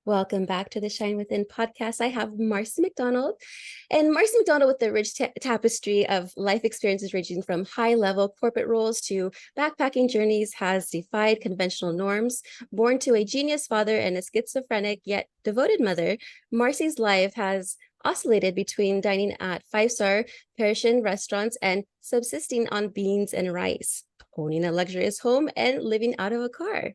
Welcome back to the Shine Within podcast. I have Marcy McDonald, and Marcy McDonald with the rich tapestry of life experiences ranging from high-level corporate roles to backpacking journeys has defied conventional norms. Born to a genius father and a schizophrenic yet devoted mother, Marcy's life has oscillated between dining at five-star Parisian restaurants and subsisting on beans and rice, owning a luxurious home and living out of a car.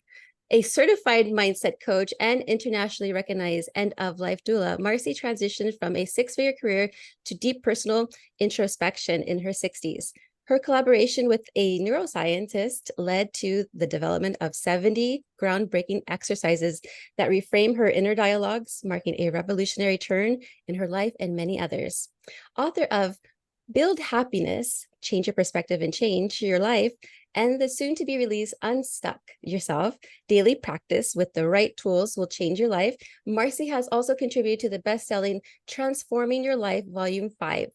A certified mindset coach and internationally recognized end of life doula, Marcy transitioned from a six-figure career to deep personal introspection in her 60s. Her collaboration with a neuroscientist led to the development of 70 groundbreaking exercises that reframe her inner dialogues, marking a revolutionary turn in her life and many others. Author of Build Happiness, Change Your Perspective and Change Your Life, and the soon to be released Unstuck Yourself, Daily Practice with the Right Tools Will Change Your Life. Marcy has also contributed to the best-selling Transforming Your Life, Volume 5,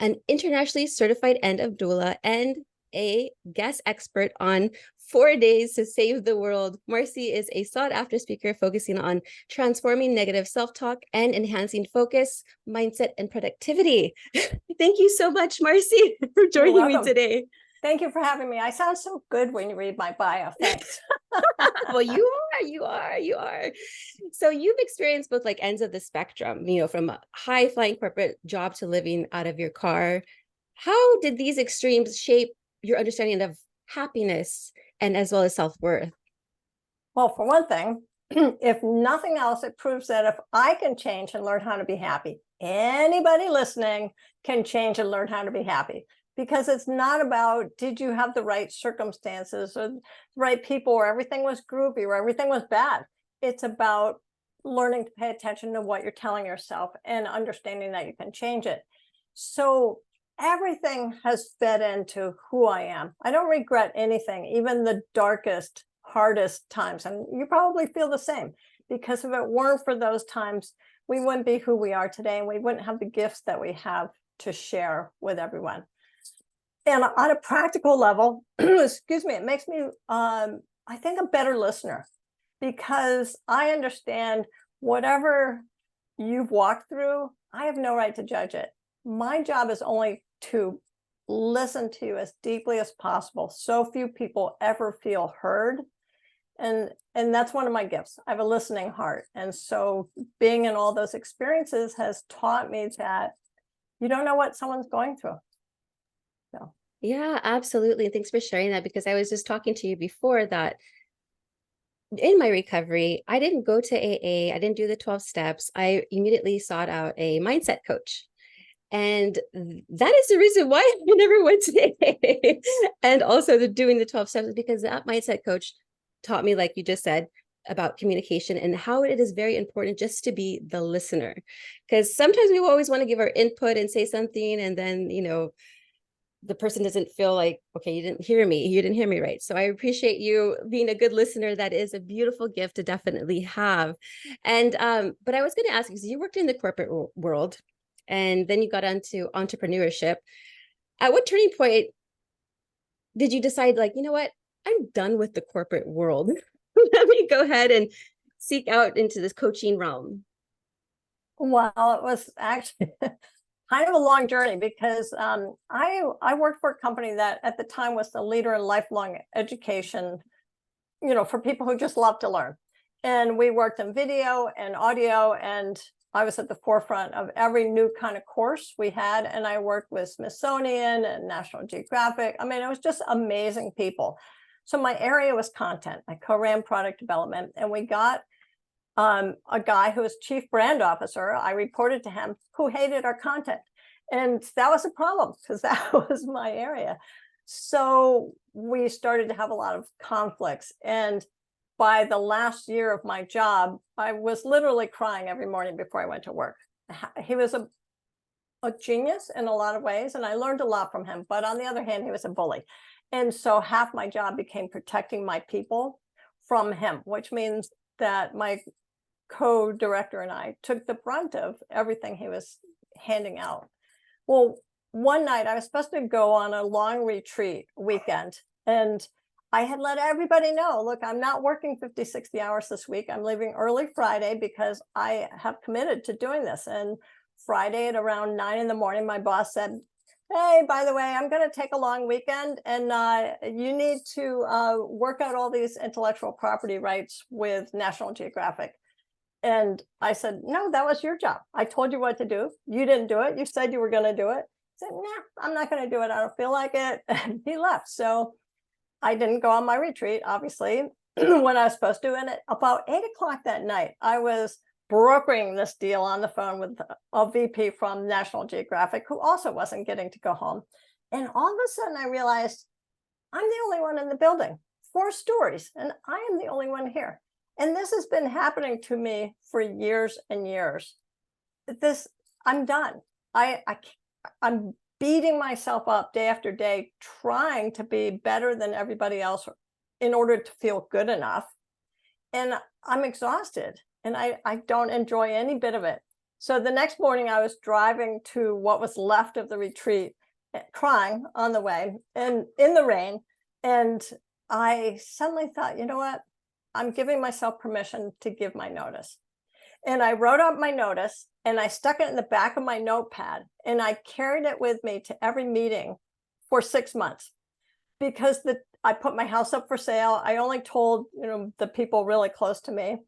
an internationally certified end of doula, and a guest expert on 4 days to save the world. Marcy is a sought-after speaker focusing on transforming negative self-talk and enhancing focus, mindset, and productivity. Thank you so much, Marcy, for joining me today. Thank you for having me. I sound so good when you read my bio. Thanks. Well, you are. So you've experienced both like ends of the spectrum, from a high flying corporate job to living out of your car. How did these extremes shape your understanding of happiness and as well as self-worth? Well, for one thing, if nothing else, it proves that if I can change and learn how to be happy, anybody listening can change and learn how to be happy. Because it's not about, did you have the right circumstances or the right people, or everything was groovy or everything was bad. It's about learning to pay attention to what you're telling yourself and understanding that you can change it. So everything has fed into who I am. I don't regret anything, even the darkest, hardest times. And you probably feel the same, because if it weren't for those times, we wouldn't be who we are today, and we wouldn't have the gifts that we have to share with everyone. And on a practical level, excuse me, it makes me, I think, a better listener, because I understand whatever you've walked through, I have no right to judge it. My job is only to listen to you as deeply as possible. So few people ever feel heard. And that's one of my gifts. I have a listening heart. And so being in all those experiences has taught me that you don't know what someone's going through. So. Yeah, absolutely. And thanks for sharing that, because I was just talking to you before that in my recovery, I didn't go to AA. I didn't do the 12 steps. I immediately sought out a mindset coach. And that is the reason why I never went to AA. And also doing the 12 steps, because that mindset coach taught me, like you just said, about communication and how it is very important just to be the listener. Because sometimes we always want to give our input and say something, and then, the person doesn't feel like, okay, you didn't hear me right. So I appreciate you being a good listener. That is a beautiful gift to definitely have. And but I was going to ask, because you worked in the corporate world and then you got into entrepreneurship. At what turning point did you decide, like, you know what, I'm done with the corporate world? Let me go ahead and seek out into this coaching realm. Well, it was actually kind of a long journey, because I worked for a company that at the time was the leader in lifelong education, for people who just love to learn. And we worked in video and audio, and I was at the forefront of every new kind of course we had. And I worked with Smithsonian and National Geographic. I mean, it was just amazing people. So my area was content. I co-ran product development, and we got a guy who was chief brand officer. I reported to him, who hated our content. And that was a problem, because that was my area. So we started to have a lot of conflicts. And by the last year of my job, I was literally crying every morning before I went to work. He was a genius in a lot of ways, and I learned a lot from him. But on the other hand, he was a bully. And so half my job became protecting my people from him, which means that my co-director and I took the brunt of everything he was handing out. Well, one night I was supposed to go on a long retreat weekend, and I had let everybody know, look, I'm not working 50, 60 hours this week. I'm leaving early Friday because I have committed to doing this. And Friday at around 9 in the morning, my boss said, hey, by the way, I'm going to take a long weekend and you need to work out all these intellectual property rights with National Geographic. And I said, no, that was your job. I told you what to do. You didn't do it. You said you were going to do it. I said, nah, I'm not going to do it. I don't feel like it. And he left. So I didn't go on my retreat, obviously, when I was supposed to. And at about 8 o'clock that night, I was brokering this deal on the phone with a VP from National Geographic, who also wasn't getting to go home. And all of a sudden I realized I'm the only one in the building, 4 stories, and I am the only one here. And this has been happening to me for years and years. I'm done. I'm beating myself up day after day, trying to be better than everybody else in order to feel good enough. And I'm exhausted and I don't enjoy any bit of it. So the next morning I was driving to what was left of the retreat, crying on the way and in the rain. And I suddenly thought, you know what? I'm giving myself permission to give my notice. And I wrote up my notice and I stuck it in the back of my notepad and I carried it with me to every meeting for 6 months because I put my house up for sale. I only told, the people really close to me,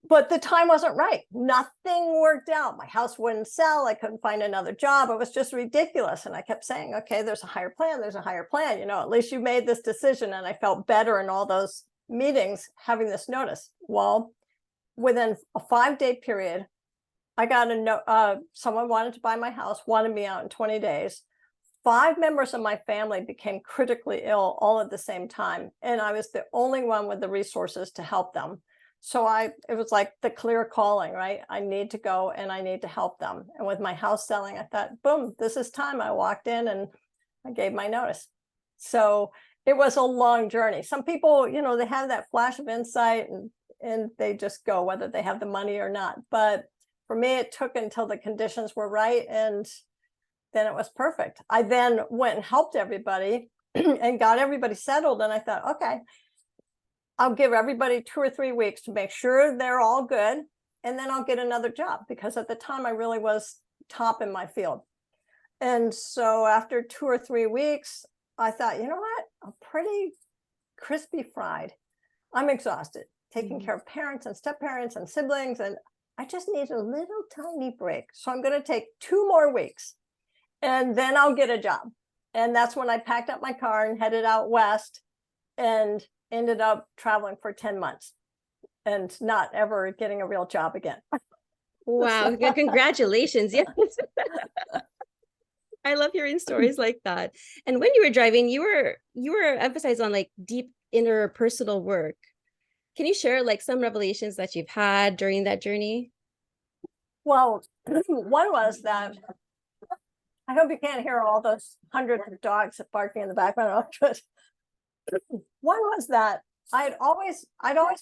but the time wasn't right. Nothing worked out. My house wouldn't sell. I couldn't find another job. It was just ridiculous. And I kept saying, okay, there's a higher plan. There's a higher plan. At least you made this decision. And I felt better in all those meetings having this notice. Well, within a 5-day period, I got a note. Someone wanted to buy my house, wanted me out in 20 days. 5 members of my family became critically ill all at the same time. And I was the only one with the resources to help them. So it was like the clear calling, right? I need to go and I need to help them. And with my house selling, I thought, boom, this is time. I walked in and I gave my notice. So it was a long journey. Some people, they have that flash of insight and they just go, whether they have the money or not. But for me, it took until the conditions were right. And then it was perfect. I then went and helped everybody and got everybody settled. And I thought, okay, I'll give everybody 2 or 3 weeks to make sure they're all good. And then I'll get another job because at the time I really was top in my field. And so after 2 or 3 weeks, I thought, you know what? I'm pretty crispy fried. I'm exhausted, taking care of parents and step-parents and siblings. And I just need a little tiny break. So I'm going to take 2 more weeks and then I'll get a job. And that's when I packed up my car and headed out west and ended up traveling for 10 months and not ever getting a real job again. Wow. Congratulations. Yes. I love hearing stories like that. And when you were driving, you were emphasized on like deep inner personal work. Can you share like some revelations that you've had during that journey? Well, one was that I hope you can't hear all those hundreds of dogs barking in the background. One was that I'd always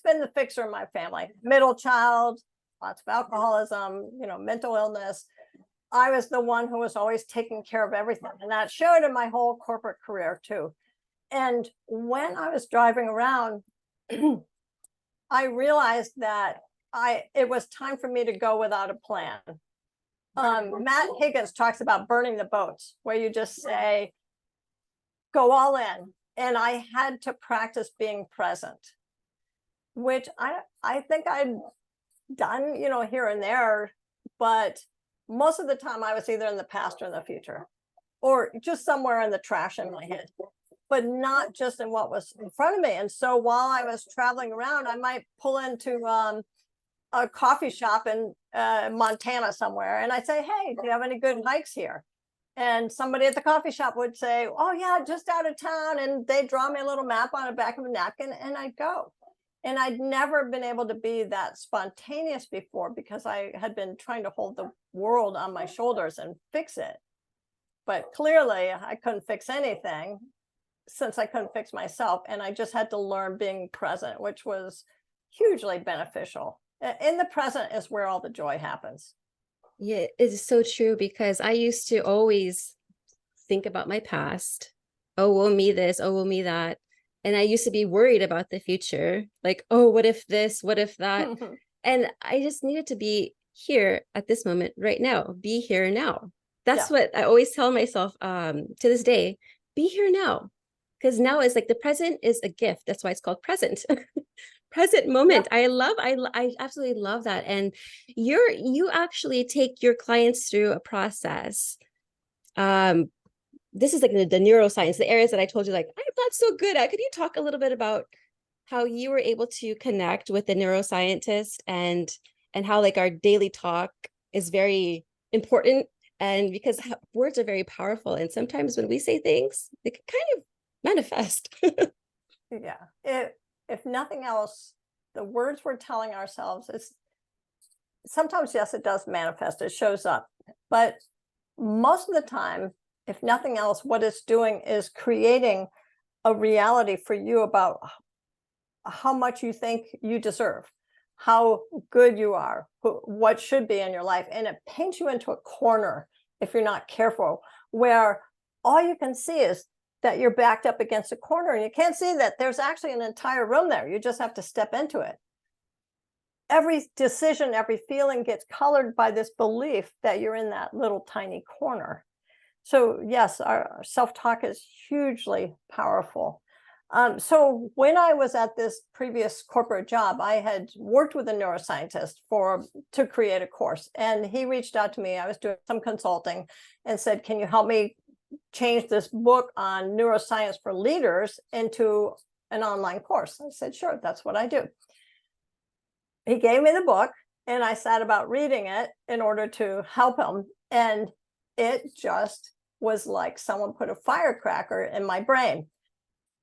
been the fixer in my family, middle child, lots of alcoholism, mental illness. I was the one who was always taking care of everything. And that showed in my whole corporate career too. And when I was driving around, I realized that it was time for me to go without a plan. Matt Higgins talks about burning the boats, where you just say, go all in. And I had to practice being present, which I think I'd done, here and there, but most of the time I was either in the past or in the future, or just somewhere in the trash in my head, but not just in what was in front of me. And so while I was traveling around, I might pull into a coffee shop in Montana somewhere, and I'd say, hey, do you have any good hikes here? And somebody at the coffee shop would say, oh yeah, just out of town. And they'd draw me a little map on the back of a napkin and I'd go. And I'd never been able to be that spontaneous before because I had been trying to hold the world on my shoulders and fix it. But clearly I couldn't fix anything since I couldn't fix myself. And I just had to learn being present, which was hugely beneficial. In the present is where all the joy happens. Yeah, it is so true because I used to always think about my past, oh, woe me this, oh, woe me that. And I used to be worried about the future, like, oh, what if this, what if that? And I just needed to be here at this moment right now, be here now. That's Yeah. what I always tell myself to this day, be here now. Because now is like the present is a gift. That's why it's called present. Present moment. Yeah. I absolutely love that. And you actually take your clients through a process. Um, this is like the neuroscience, the areas that I told you, like, I'm not so good at. Could you talk a little bit about how you were able to connect with the neuroscientist and how like our daily talk is very important, and because words are very powerful, and sometimes when we say things, they can kind of manifest. Yeah. If nothing else, the words we're telling ourselves is sometimes, yes, it does manifest, it shows up. But most of the time, if nothing else, what it's doing is creating a reality for you about how much you think you deserve, how good you are, what should be in your life. And it paints you into a corner if you're not careful, where all you can see is that you're backed up against a corner, and you can't see that there's actually an entire room there. You just have to step into it. Every decision, every feeling gets colored by this belief that you're in that little tiny corner. So yes, our self-talk is hugely powerful. So when I was at this previous corporate job, I had worked with a neuroscientist to create a course, and he reached out to me. I was doing some consulting and said, can you help me change this book on neuroscience for leaders into an online course? I said, sure, that's what I do. He gave me the book, and I sat about reading it in order to help him. And it just was like someone put a firecracker in my brain.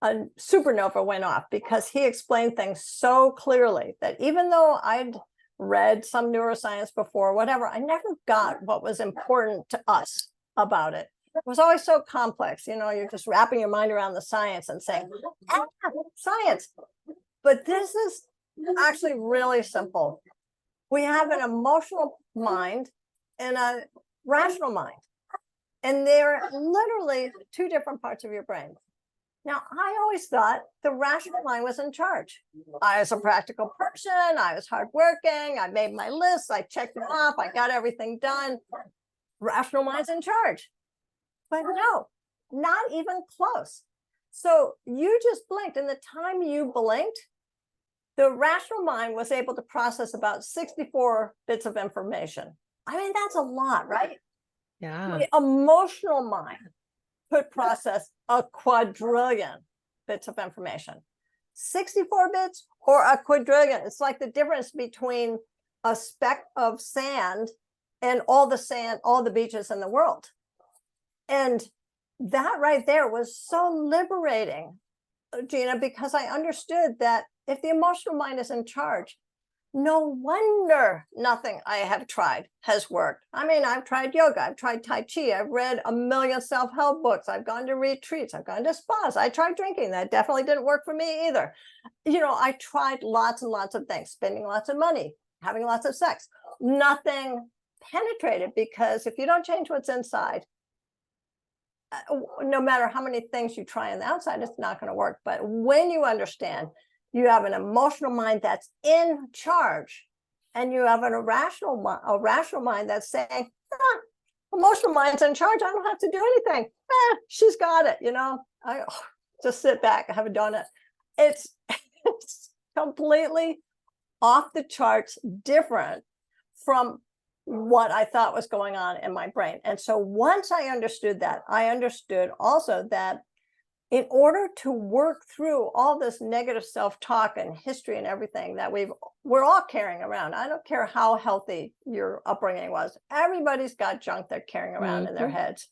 A supernova went off, because he explained things so clearly that even though I'd read some neuroscience before, whatever, I never got what was important to us about it. It was always so complex. You're just wrapping your mind around the science and saying, science. But this is actually really simple. We have an emotional mind and a rational mind, and they're literally two different parts of your brain. Now, I always thought the rational mind was in charge. I was a practical person. I was hardworking. I made my lists. I checked them off. I got everything done. Rational mind's in charge. But no, not even close. So you just blinked. And the time you blinked, the rational mind was able to process about 64 bits of information. I mean, that's a lot, right? Yeah. The emotional mind could process a quadrillion bits of information. 64 bits or a quadrillion. It's like the difference between a speck of sand and all the beaches in the world. And that right there was so liberating, Gina, because I understood that if the emotional mind is in charge, no wonder nothing I have tried has worked. I mean, I've tried yoga, I've tried Tai Chi, I've read a million self-help books, I've gone to retreats, I've gone to spas, I tried drinking. That definitely didn't work for me either. I tried lots and lots of things, spending lots of money, having lots of sex. Nothing penetrated, because if you don't change what's inside, no matter how many things you try on the outside, it's not going to work. But when you understand you have an emotional mind that's in charge, and you have a rational mind that's saying, emotional mind's in charge, I don't have to do anything. She's got it. I just sit back, have a donut. It's completely off the charts different from what I thought was going on in my brain. And so once I understood that, I understood also that in order to work through all this negative self-talk and history and everything that we're all carrying around, I don't care how healthy your upbringing was, everybody's got junk they're carrying around in their heads.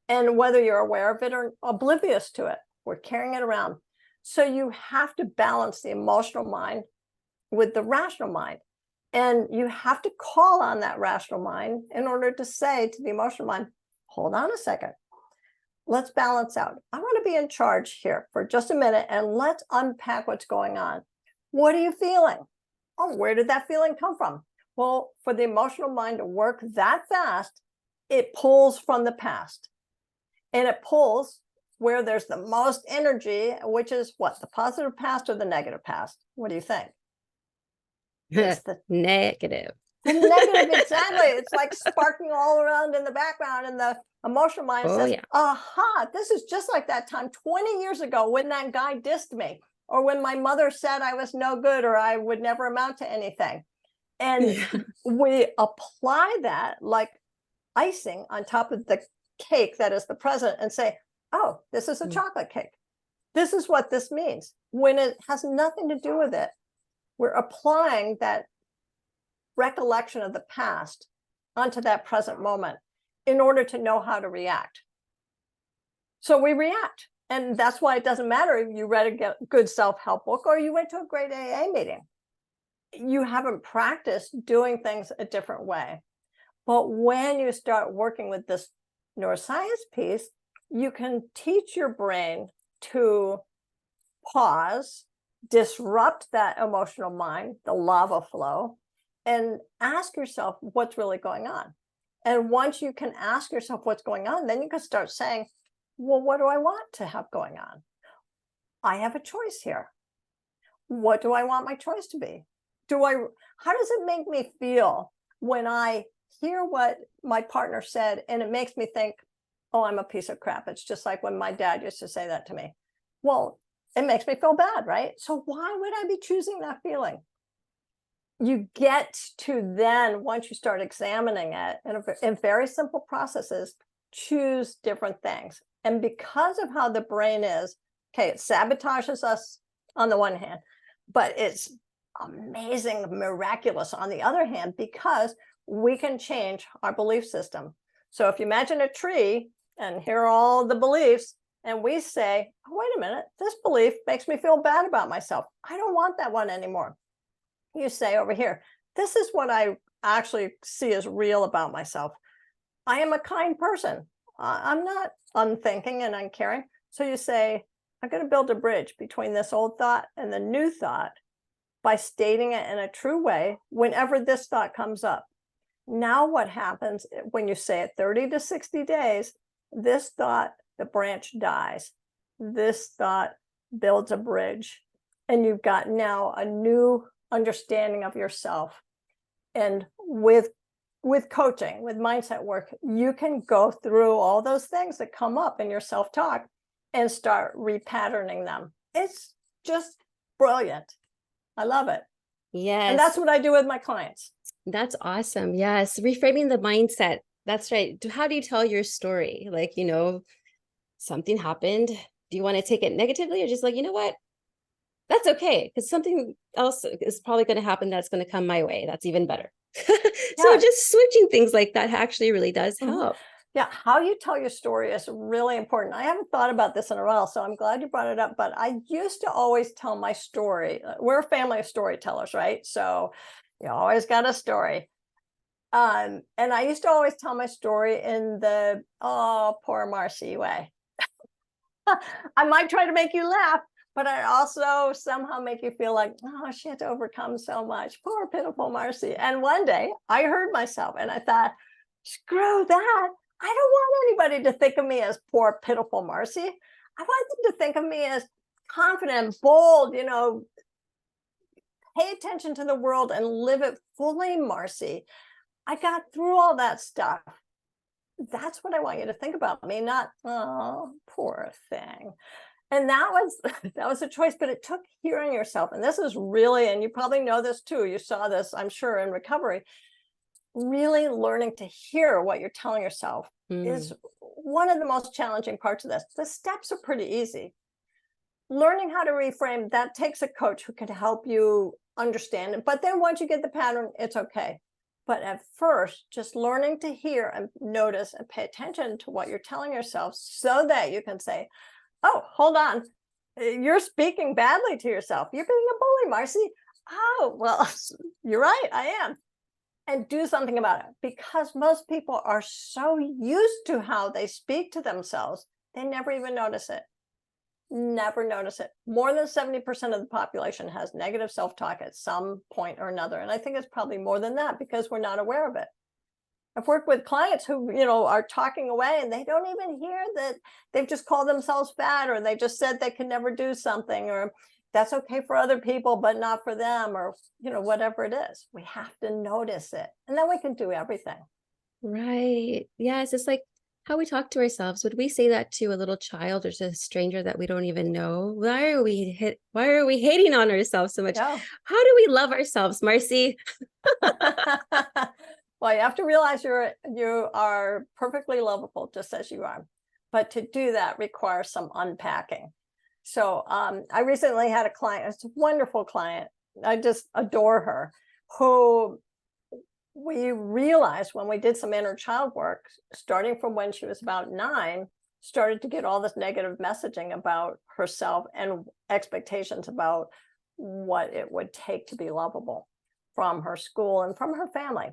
And whether you're aware of it or oblivious to it, we're carrying it around. So you have to balance the emotional mind with the rational mind. And you have to call on that rational mind in order to say to the emotional mind, hold on a second. Let's balance out. I want to be in charge here for just a minute, and let's unpack what's going on. What are you feeling? Oh, where did that feeling come from? Well, for the emotional mind to work that fast, it pulls from the past. And it pulls where there's the most energy, which is what, the positive past or the negative past? What do you think? It's the Negative. negative, exactly. It's like sparking all around in the background, and the emotional mind Oh says, yeah. aha, this is just like that time 20 years ago when that guy dissed me, or when my mother said I was no good or I would never amount to anything. And Yeah. we apply that like icing on top of the cake that is the present, and say, oh, this is a Mm. chocolate cake. This is what this means, when it has nothing to do with it. We're applying that recollection of the past onto that present moment in order to know how to react. So we react. And that's why it doesn't matter if you read a good self-help book or you went to a great AA meeting. You haven't practiced doing things a different way. But when you start working with this neuroscience piece, you can teach your brain to pause, disrupt that emotional mind, the lava flow, and ask yourself what's really going on. And once you can ask yourself what's going on, then you can start saying, well, what do I want to have going on? I have a choice here. What do I want my choice to be? How does it make me feel when I hear what my partner said and it makes me think, oh, I'm a piece of crap? It's just like when my dad used to say that to me. Well, it makes me feel bad, right? So why would I be choosing that feeling? You get to then, once you start examining it in very simple processes, choose different things. And because of how the brain is, okay, it sabotages us on the one hand, but it's amazing, miraculous on the other hand, because we can change our belief system. So if you imagine a tree and here are all the beliefs, and we say, oh, wait a minute, this belief makes me feel bad about myself. I don't want that one anymore. You say over here, this is what I actually see as real about myself. I am a kind person. I'm not unthinking and uncaring. So you say, I'm going to build a bridge between this old thought and the new thought by stating it in a true way whenever this thought comes up. Now what happens when you say it 30 to 60 days, this thought, the branch dies. This thought builds a bridge. And you've got now a new understanding of yourself. And with coaching, with mindset work, you can go through all those things that come up in your self-talk and start repatterning them. It's just brilliant. I love it. Yes. And that's what I do with my clients. That's awesome. Yes. Reframing the mindset. That's right. How do you tell your story? Like, something happened. Do you want to take it negatively or just like, you know what? That's okay. Because something else is probably going to happen that's going to come my way. That's even better. So Yeah. just switching things like that actually really does help. Yeah, how you tell your story is really important. I haven't thought about this in a while, so I'm glad you brought it up. But I used to always tell my story. We're a family of storytellers, right? So you always got a story. And I used to always tell my story in the, oh, poor Marcy way. I might try to make you laugh, but I also somehow make you feel like, oh, she had to overcome so much. Poor, pitiful Marcy. And one day I heard myself and I thought, screw that. I don't want anybody to think of me as poor, pitiful Marcy. I want them to think of me as confident, bold, pay attention to the world and live it fully, Marcy. I got through all that stuff. That's what I want you to think about me, not, oh, poor thing. And that was a choice, but it took hearing yourself. And this is really, and you probably know this too, you saw this, I'm sure, in recovery, really learning to hear what you're telling yourself is one of the most challenging parts of this. The steps are pretty easy. Learning how to reframe, that takes a coach who can help you understand it. But then once you get the pattern, it's okay. But at first, just learning to hear and notice and pay attention to what you're telling yourself so that you can say, oh, hold on. You're speaking badly to yourself. You're being a bully, Marcy. Oh, well, you're right. I am. And do something about it, because most people are so used to how they speak to themselves, they never even notice it. Never notice it. More than 70% of the population has negative self-talk at some point or another. And I think it's probably more than that because we're not aware of it. I've worked with clients who, are talking away and they don't even hear that they've just called themselves fat, or they just said they can never do something, or that's okay for other people, but not for them, or, whatever it is. We have to notice it, and then we can do everything. Right. Yeah, it's just like how we talk to ourselves. Would we say that to a little child or to a stranger that we don't even know? Why are we hating on ourselves so much? Yeah. How do we love ourselves, Marcy? Well, you have to realize you are perfectly lovable just as you are. But to do that requires some unpacking. So I recently had a client, it's a wonderful client. I just adore her, who we realized when we did some inner child work, starting from when she was about 9, started to get all this negative messaging about herself and expectations about what it would take to be lovable from her school and from her family.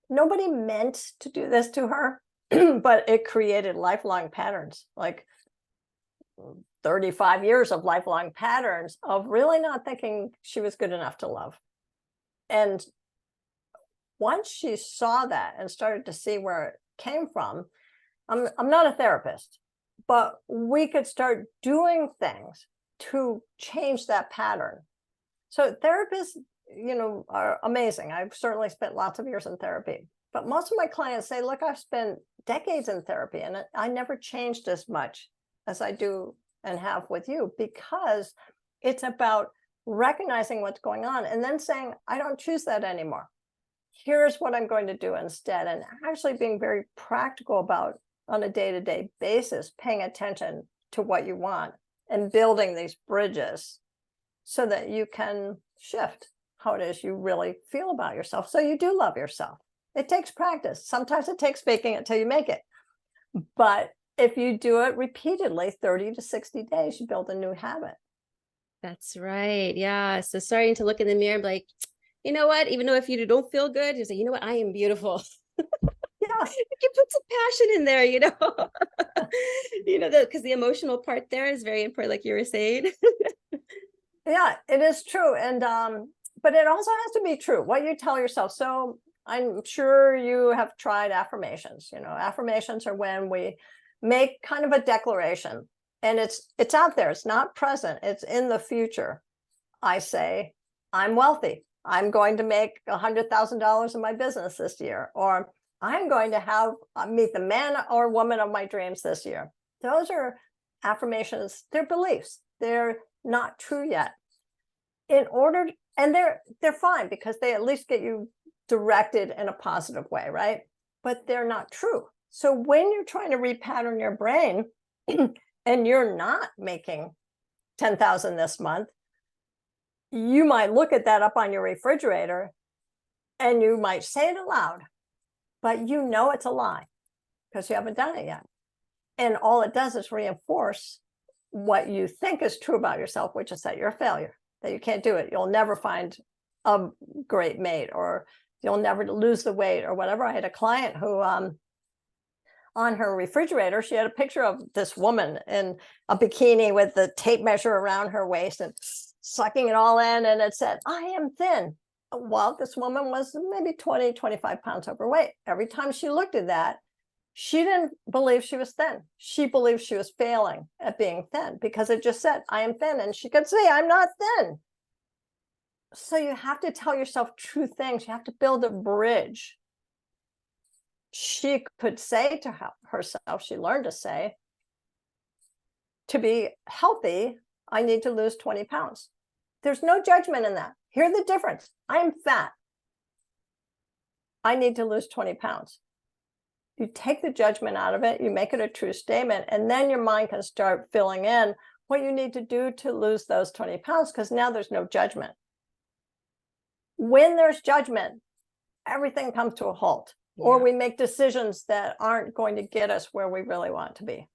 Nobody meant to do this to her, but it created lifelong patterns, like 35 years of lifelong patterns of really not thinking she was good enough to love. And once she saw that and started to see where it came from, I'm not a therapist, but we could start doing things to change that pattern. So therapists, are amazing. I've certainly spent lots of years in therapy, but most of my clients say, look, I've spent decades in therapy and I never changed as much as I do and have with you, because it's about recognizing what's going on and then saying, I don't choose that anymore. Here's what I'm going to do instead. And actually being very practical about, on a day-to-day basis, paying attention to what you want and building these bridges so that you can shift how it is you really feel about yourself. So you do love yourself. It takes practice. Sometimes it takes faking it till you make it. But if you do it repeatedly, 30 to 60 days, you build a new habit. That's right. Yeah. So starting to look in the mirror and be like, you know what? Even though if you don't feel good, you say, you know what? I am beautiful. Yeah. You can put some passion in there, because the emotional part there is very important, like you were saying. Yeah, it is true. And but it also has to be true what you tell yourself. So I'm sure you have tried affirmations. Affirmations are when we make kind of a declaration, and it's out there. It's not present, it's in the future. I say, I'm wealthy. I'm going to make $100,000 in my business this year, or I'm going to have meet the man or woman of my dreams this year. Those are affirmations. They're beliefs. They're not true yet. And they're fine because they at least get you directed in a positive way, right? But they're not true. So when you're trying to repattern your brain and you're not making 10,000 this month, you might look at that up on your refrigerator and you might say it aloud, but it's a lie because you haven't done it yet. And all it does is reinforce what you think is true about yourself, which is that you're a failure, that you can't do it. You'll never find a great mate, or you'll never lose the weight, or whatever. I had a client who, on her refrigerator, she had a picture of this woman in a bikini with the tape measure around her waist and sucking it all in. And it said, I am thin. Well, this woman was maybe 20, 25 pounds overweight. Every time she looked at that, she didn't believe she was thin. She believed she was failing at being thin because it just said, I am thin. And she could say, I'm not thin. So you have to tell yourself true things. You have to build a bridge. She could say to herself, she learned to say, to be healthy, I need to lose 20 pounds. There's no judgment in that. Here's the difference. I'm fat. I need to lose 20 pounds. You take the judgment out of it, you make it a true statement, and then your mind can start filling in what you need to do to lose those 20 pounds, because now there's no judgment. When there's judgment, everything comes to a halt, or we make decisions that aren't going to get us where we really want to be.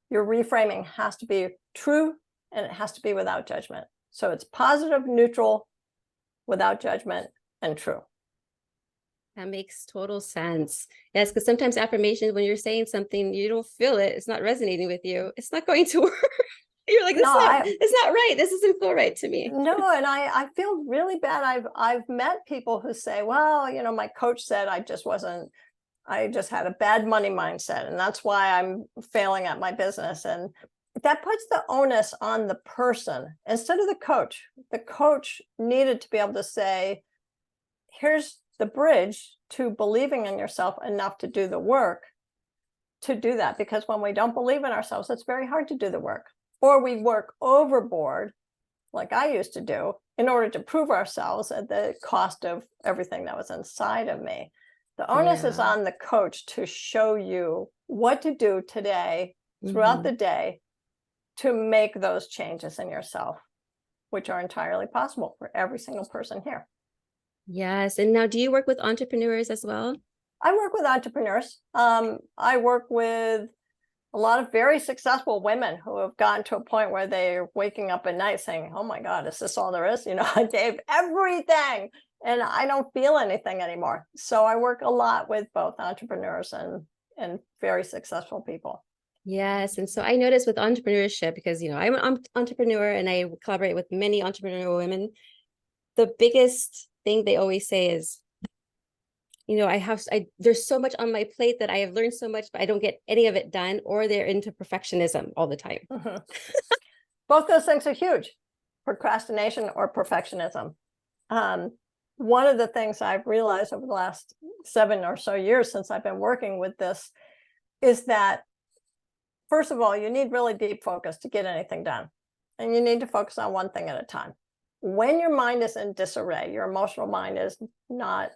Your reframing has to be true, and it has to be without judgment. So it's positive, neutral, without judgment, and true. That makes total sense. Yes, because sometimes affirmations, when you're saying something, you don't feel it, it's not resonating with you, it's not going to work. You're like, No, it's not right. This doesn't feel right to me. no, and I feel really bad. I've met people who say, well, my coach said I just had a bad money mindset, and that's why I'm failing at my business. And that puts the onus on the person instead of the coach. The coach needed to be able to say, here's the bridge to believing in yourself enough to do the work to do that. Because when we don't believe in ourselves, it's very hard to do the work. Or we work overboard, like I used to do, in order to prove ourselves at the cost of everything that was inside of me. The onus is on the coach to show you what to do today, throughout the day, to make those changes in yourself, which are entirely possible for every single person here. Yes. And now, do you work with entrepreneurs as well? I work with entrepreneurs. I work with a lot of very successful women who have gotten to a point where they're waking up at night saying, oh my God, is this all there is? I gave everything and I don't feel anything anymore. So I work a lot with both entrepreneurs and very successful people. Yes. And so I noticed with entrepreneurship, because, I'm an entrepreneur and I collaborate with many entrepreneurial women, the biggest thing they always say is, there's so much on my plate that I have learned so much, but I don't get any of it done, or they're into perfectionism all the time. Both those things are huge, procrastination or perfectionism. One of the things I've realized over the last 7 or so years since I've been working with this is that, first of all, you need really deep focus to get anything done. And you need to focus on one thing at a time. When your mind is in disarray, your emotional mind is not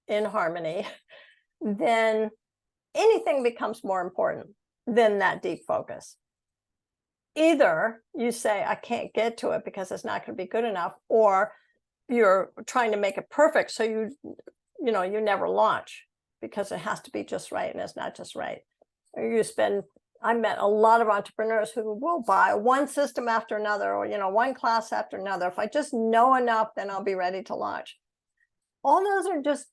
in harmony, then anything becomes more important than that deep focus. Either you say, I can't get to it because it's not going to be good enough, or you're trying to make it perfect. So you never launch because it has to be just right, and it's not just right. Or I met a lot of entrepreneurs who will buy one system after another, or, one class after another. If I just know enough, then I'll be ready to launch. All those are just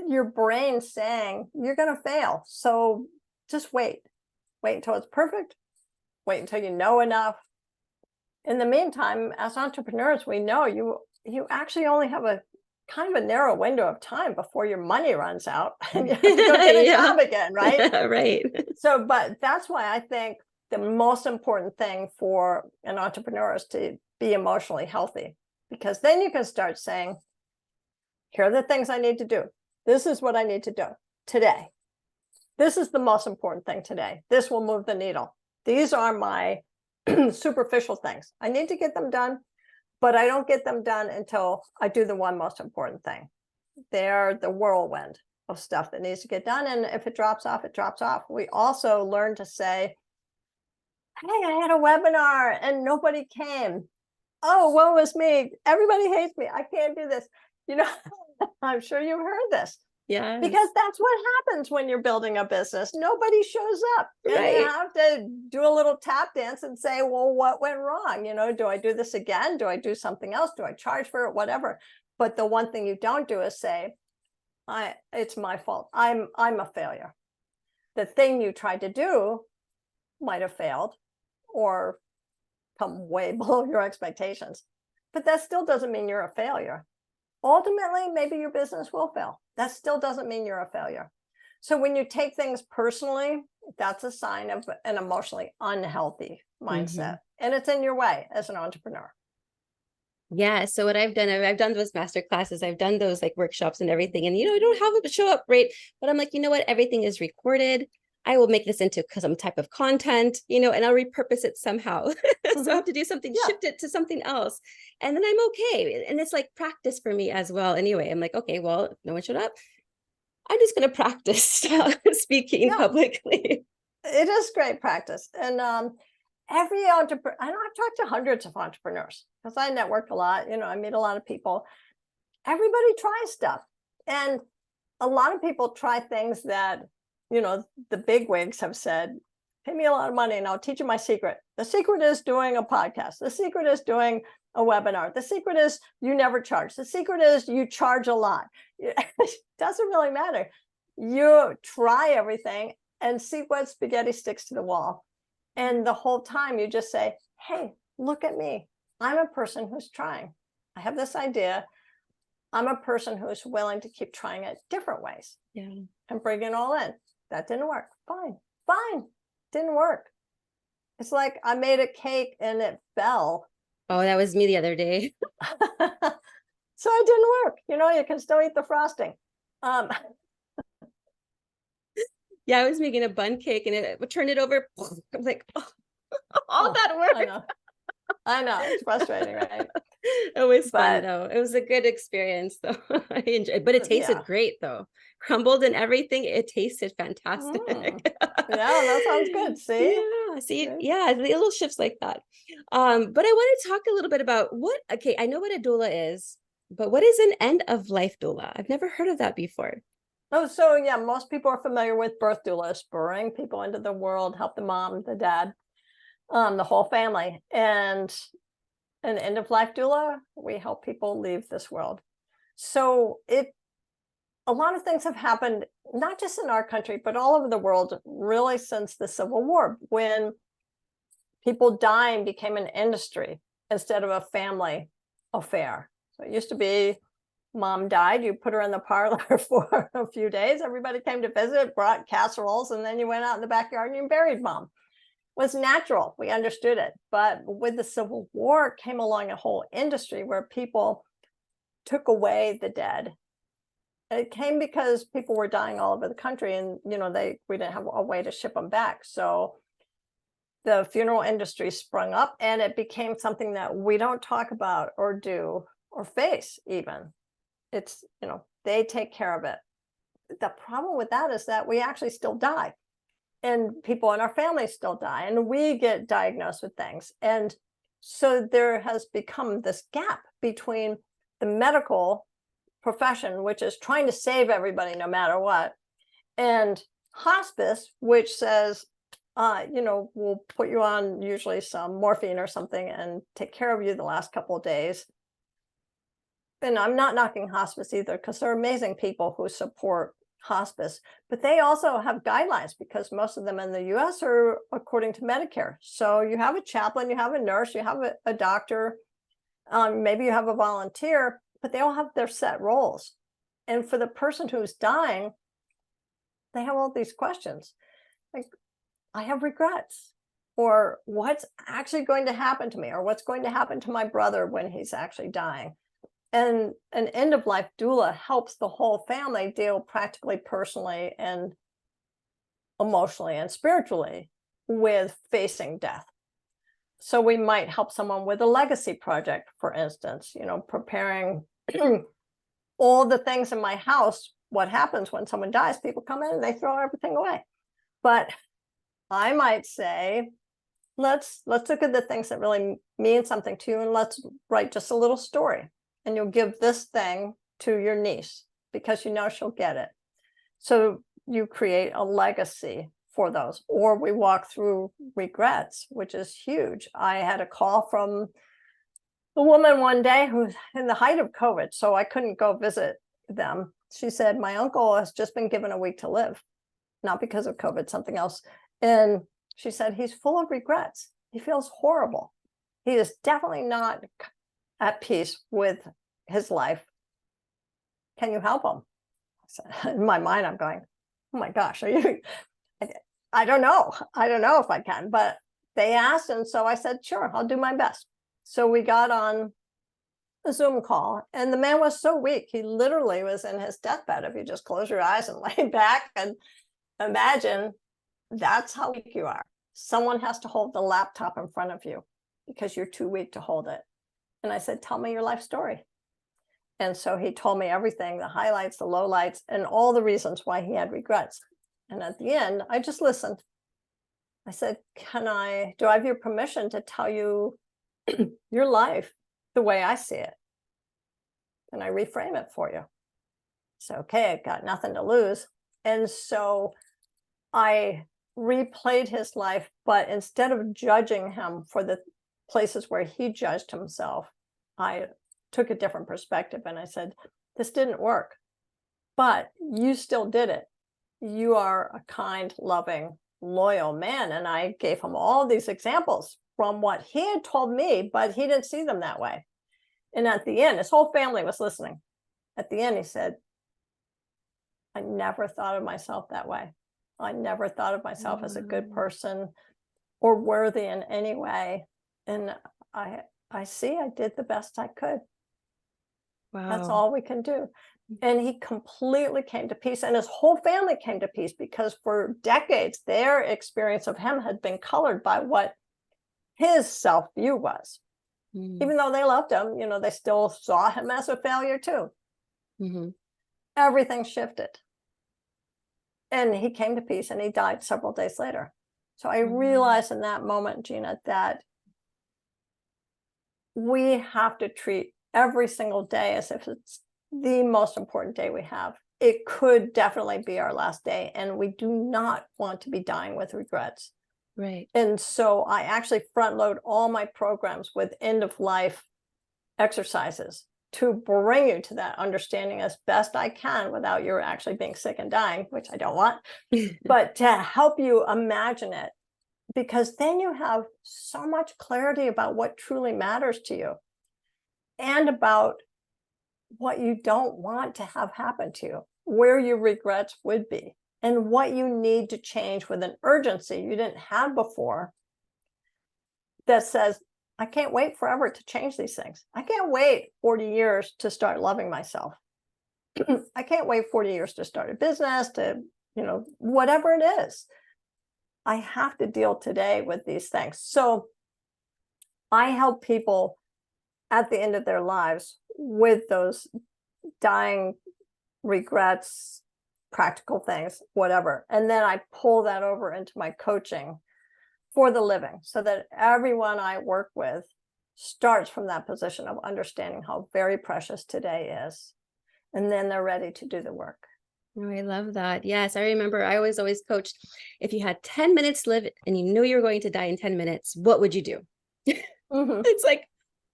your brain saying you're going to fail. So just wait until it's perfect. Wait until you know enough. In the meantime, as entrepreneurs, we know you actually only have a kind of a narrow window of time before your money runs out and you have to go get a job again, right? Right. So, but that's why I think the most important thing for an entrepreneur is to be emotionally healthy, because then you can start saying, here are the things I need to do. This is what I need to do today. This is the most important thing today. This will move the needle. These are my superficial things. I need to get them done, but I don't get them done until I do the one most important thing. They're the whirlwind of stuff that needs to get done. And if it drops off, it drops off. We also learn to say, hey, I had a webinar and nobody came. Oh, woe is me. Everybody hates me. I can't do this. I'm sure you've heard this. Yeah. Because that's what happens when you're building a business. Nobody shows up. And Right. you have to do a little tap dance and say, well, what went wrong? Do I do this again? Do I do something else? Do I charge for it? Whatever. But the one thing you don't do is say, it's my fault. I'm a failure. The thing you tried to do might have failed or come way below your expectations. But that still doesn't mean you're a failure. Ultimately, maybe your business will fail. That still doesn't mean you're a failure. So when you take things personally, that's a sign of an emotionally unhealthy mindset. And it's in your way as an entrepreneur. Yeah. So what I've done those master classes, I've done those like workshops and everything. And, I don't have it show up right. But I'm like, you know what? Everything is recorded. I will make this into some type of content, and I'll repurpose it somehow. So I have to do something, shift it to something else. And then I'm okay. And it's like practice for me as well. Anyway, I'm like, okay, well, if no one showed up, I'm just going to practice speaking publicly. It is great practice. And every entrepreneur, I've talked to hundreds of entrepreneurs because I network a lot, I meet a lot of people. Everybody tries stuff. And a lot of people try things that, the big wigs have said, pay me a lot of money and I'll teach you my secret. The secret is doing a podcast. The secret is doing a webinar. The secret is you never charge. The secret is you charge a lot. It doesn't really matter. You try everything and see what spaghetti sticks to the wall. And the whole time you just say, hey, look at me. I'm a person who's trying. I have this idea. I'm a person who's willing to keep trying it different ways. Yeah. And bring it all in. That didn't work. Fine. Fine. Didn't work. It's like I made a cake and it fell. Oh, that was me the other day. So it didn't work. You can still eat the frosting. Yeah, I was making a bun cake and it would turn it over. I'm like, oh, all Oh, that work. I know. It's frustrating, right? It was fun But though. It was a good experience though. I enjoyed, but it tasted yeah. great though. Crumbled and everything. It tasted fantastic. Yeah, that sounds good. See? Yeah, see, See? yeah, the little shifts like that. But I want to talk a little bit about okay, I know what a doula is, but what is an end of life doula? I've never heard of that before. Oh, so yeah, most people are familiar with birth doulas, bring people into the world, help the mom, the dad, the whole family. And an end of life doula, we help people leave this world. So a lot of things have happened, not just in our country, but all over the world, really since the Civil War, when people dying became an industry instead of a family affair. So it used to be mom died, you put her in the parlor for a few days, everybody came to visit, brought casseroles, and then you went out in the backyard and you buried mom. It was natural, we understood it. But with the Civil War came along a whole industry where people took away the dead. It came because people were dying all over the country, and we didn't have a way to ship them back. So the funeral industry sprung up, and it became something that we don't talk about or do or face even. It's, they take care of it. The problem with that is that we actually still die, and people in our family still die, and we get diagnosed with things. And so there has become this gap between the medical profession, which is trying to save everybody no matter what, and hospice, which says, we'll put you on usually some morphine or something and take care of you the last couple of days. And I'm not knocking hospice either, because there are amazing people who support hospice, but they also have guidelines, because most of them in the US are according to Medicare. So you have a chaplain, you have a nurse, you have a doctor, maybe you have a volunteer, but they all have their set roles. And for the person who's dying, they have all these questions. Like, I have regrets, or what's actually going to happen to me, or what's going to happen to my brother when he's actually dying. And an end of life doula helps the whole family deal practically, personally, and emotionally and spiritually with facing death. So we might help someone with a legacy project, for instance, preparing all the things in my house. What happens when someone dies? People come in and they throw everything away. But I might say, let's look at the things that really mean something to you, and let's write just a little story. And you'll give this thing to your niece because she'll get it. So you create a legacy for those. Or we walk through regrets, which is huge. I had a call from a woman one day who's in the height of COVID, so I couldn't go visit them. She said, my uncle has just been given a week to live, not because of COVID, something else. And she said, he's full of regrets. He feels horrible. He is definitely not at peace with his life. Can you help him? So in my mind, I'm going, oh my gosh, are you? I don't know. I don't know if I can, but they asked. And so I said, sure, I'll do my best. So we got on a Zoom call, and the man was so weak. He literally was in his deathbed. If you just close your eyes and lay back and imagine, that's how weak you are. Someone has to hold the laptop in front of you because you're too weak to hold it. And I said, tell me your life story. And so he told me everything, the highlights, the lowlights, and all the reasons why he had regrets. And at the end, I just listened. I said, do I have your permission to tell you your life the way I see it? Can I reframe it for you? So, okay, I've got nothing to lose. And so I replayed his life, but instead of judging him for the places where he judged himself, I took a different perspective, and I said, this didn't work, but you still did it. You are a kind, loving, loyal man. And I gave him all these examples from what he had told me, but he didn't see them that way. And at the end, his whole family was listening. At the end, he said, I never thought of myself that way. I never thought of myself as a good person or worthy in any way. And I see I did the best I could. That's Wow. all we can do. And he completely came to peace, and his whole family came to peace, because for decades, their experience of him had been colored by what his self-view was. Even though they loved him, they still saw him as a failure too. Everything shifted. And he came to peace, and he died several days later. So I realized in that moment, Gina, that we have to treat every single day as if it's the most important day we have. It could definitely be our last day, and we do not want to be dying with regrets. Right. And so I actually front load all my programs with end of life exercises to bring you to that understanding as best I can without you actually being sick and dying, which I don't want, but to help you imagine it, because then you have so much clarity about what truly matters to you and about what you don't want to have happen to you, where your regrets would be, and what you need to change with an urgency you didn't have before that says, I can't wait forever to change these things. I can't wait 40 years to start loving myself. I can't wait 40 years to start a business, to, whatever it is. I have to deal today with these things. So I help people at the end of their lives with those dying regrets, practical things, whatever. And then I pull that over into my coaching for the living, so that everyone I work with starts from that position of understanding how very precious today is. And then they're ready to do the work. Oh, I love that. Yes, I remember I always coached, if you had 10 minutes to live and you knew you were going to die in 10 minutes, what would you do? It's like,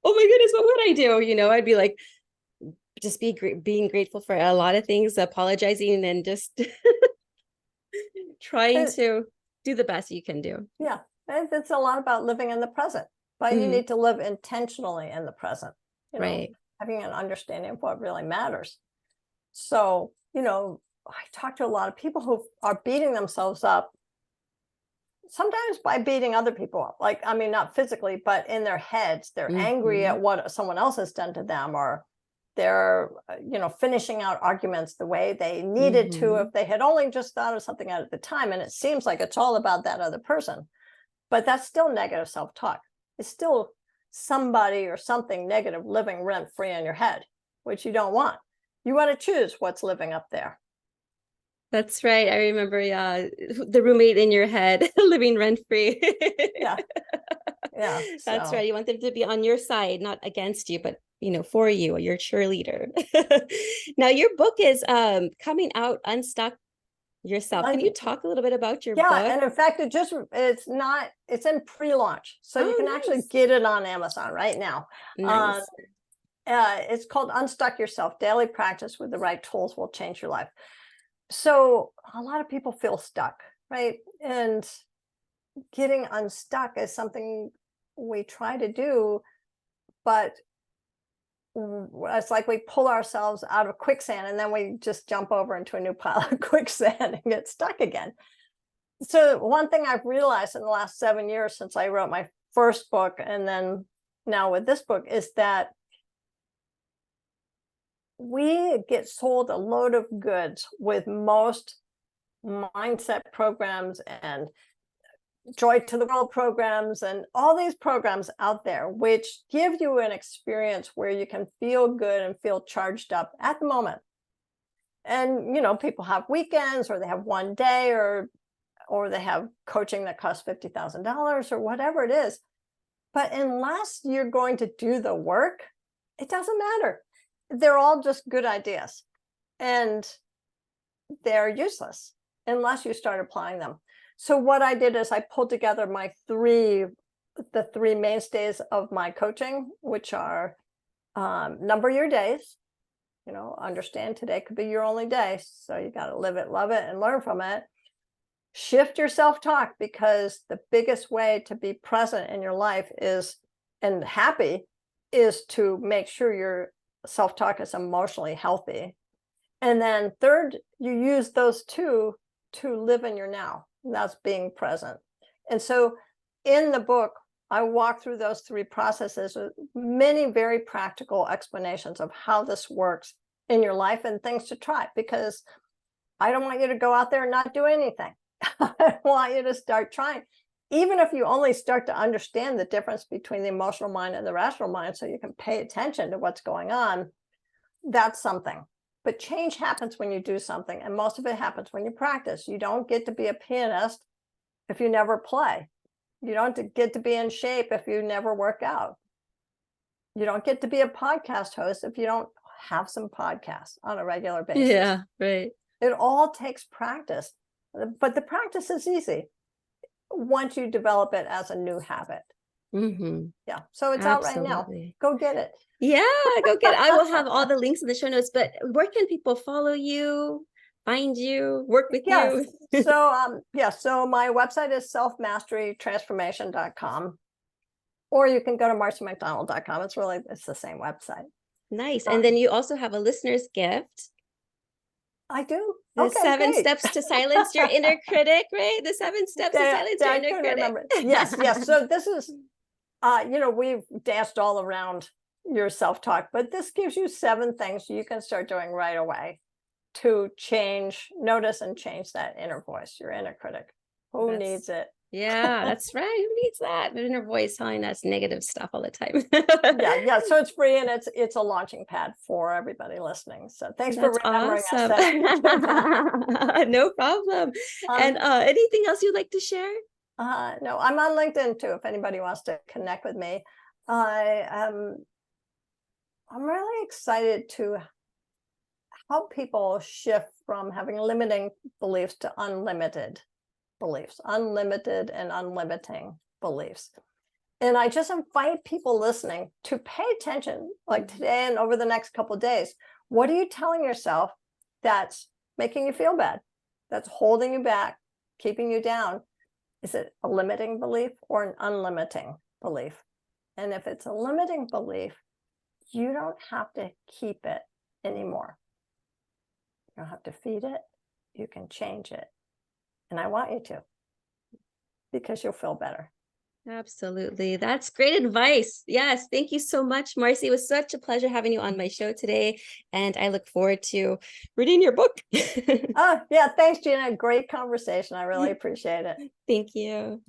oh my goodness, what would I do? I'd be like, just being grateful for a lot of things, apologizing, and just trying to do the best you can do. Yeah, it's a lot about living in the present, but you need to live intentionally in the present, Right. having an understanding of what really matters. So, I talk to a lot of people who are beating themselves up, sometimes by beating other people up. Like, I mean, not physically, but in their heads. They're angry at what someone else has done to them, or they're, finishing out arguments the way they needed to if they had only just thought of something at the time. And it seems like it's all about that other person. But that's still negative self-talk. It's still somebody or something negative living rent-free in your head, which you don't want. You want to choose what's living up there. That's right. I remember, yeah, the roommate in your head living rent-free. Yeah. Yeah. That's right. You want them to be on your side, not against you, but for you, your cheerleader. Now your book is coming out, Unstuck Yourself. Can you talk a little bit about your book? And in fact, it's in pre-launch. So you can actually get it on Amazon right now. Nice. It's called Unstuck Yourself. Daily practice with the right tools will change your life. So a lot of people feel stuck, right? And getting unstuck is something we try to do, but it's like we pull ourselves out of quicksand and then we just jump over into a new pile of quicksand and get stuck again. So one thing I've realized in the last 7 years since I wrote my first book, and then now with this book, is that we get sold a load of goods with most mindset programs and joy to the world programs and all these programs out there, which give you an experience where you can feel good and feel charged up at the moment. And, people have weekends, or they have one day, or they have coaching that costs $50,000 or whatever it is. But unless you're going to do the work, it doesn't matter. They're all just good ideas, and they're useless unless you start applying them. So what I did is I pulled together the three mainstays of my coaching, which are number your days. Understand today could be your only day, so you got to live it, love it, and learn from it. Shift your self-talk, because the biggest way to be present in your life and happy is to make sure your self-talk is emotionally healthy. And then third, you use those two to live in your now. That's being present. And so in the book, I walk through those three processes with many very practical explanations of how this works in your life and things to try, because I don't want you to go out there and not do anything. I want you to start trying. Even if you only start to understand the difference between the emotional mind and the rational mind, so you can pay attention to what's going on, that's something. But change happens when you do something, and most of it happens when you practice. You don't get to be a pianist if you never play. You don't get to be in shape if you never work out. You don't get to be a podcast host if you don't have some podcasts on a regular basis. Yeah, right. It all takes practice, but the practice is easy once you develop it as a new habit. Yeah, so it's out right now. Go get it. Yeah, go get it. I will have all the links in the show notes, but where can people follow you, find you, work with you? So my website is selfmasterytransformation.com, or you can go to marcymcdonald.com. It's the same website. Nice. And then you also have a listener's gift. I do. The 7 steps to silence your inner critic, right? The 7 steps to silence your inner critic. Yes. So this is, we've danced all around your self-talk, but this gives you 7 things you can start doing right away to notice and change that inner voice, your inner critic. Who needs it? Yeah, that's right. Who needs that? The inner voice telling us negative stuff all the time. Yeah. So it's free, and it's a launching pad for everybody listening. So thanks for remembering us. No problem. And anything else you'd like to share? No, I'm on LinkedIn too, if anybody wants to connect with me. I'm really excited to help people shift from having limiting beliefs to unlimited beliefs, unlimited and unlimiting beliefs. And I just invite people listening to pay attention, like today and over the next couple of days. What are you telling yourself that's making you feel bad, that's holding you back, keeping you down? Is it a limiting belief or an unlimiting belief? And if it's a limiting belief, you don't have to keep it anymore. You don't have to feed it. You can change it. And I want you to, because you'll feel better. Absolutely. That's great advice. Yes. Thank you so much, Marcy. It was such a pleasure having you on my show today. And I look forward to reading your book. Yeah. Thanks, Gina. Great conversation. I really appreciate it. Thank you.